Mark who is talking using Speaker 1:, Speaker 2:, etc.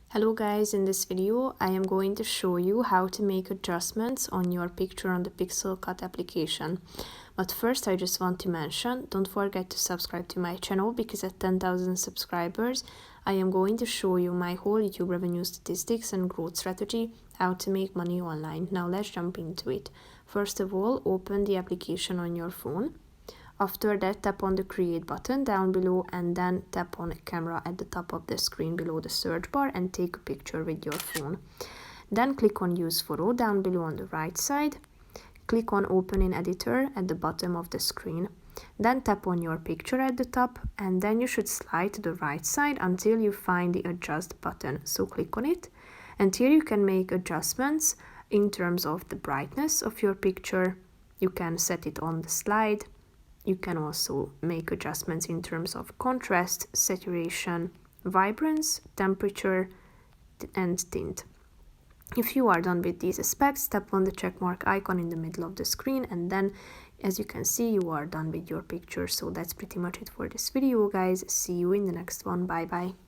Speaker 1: Hello guys, in this video I am going to show you how to make adjustments on your picture on the Pixelcut application. But first I just want to mention, don't forget to subscribe to my channel because at 10,000 subscribers I am going to show you my whole YouTube revenue statistics and growth strategy, how to make money online. Now let's jump into it. First of all, open the application on your phone. After that, tap on the create button down below and then tap on a camera at the top of the screen below the search bar and take a picture with your phone. Then click on use photo down below on the right side. Click on open in editor at the bottom of the screen. Then tap on your picture at the top and then you should slide to the right side until you find the adjust button. So click on it and here you can make adjustments in terms of the brightness of your picture. You can set it on the slide. You can also make adjustments in terms of contrast, saturation, vibrance, temperature, and tint. If you are done with these aspects, tap on the checkmark icon in the middle of the screen and then, as you can see, you are done with your picture. So that's pretty much it for this video, guys. See you in the next one. Bye bye.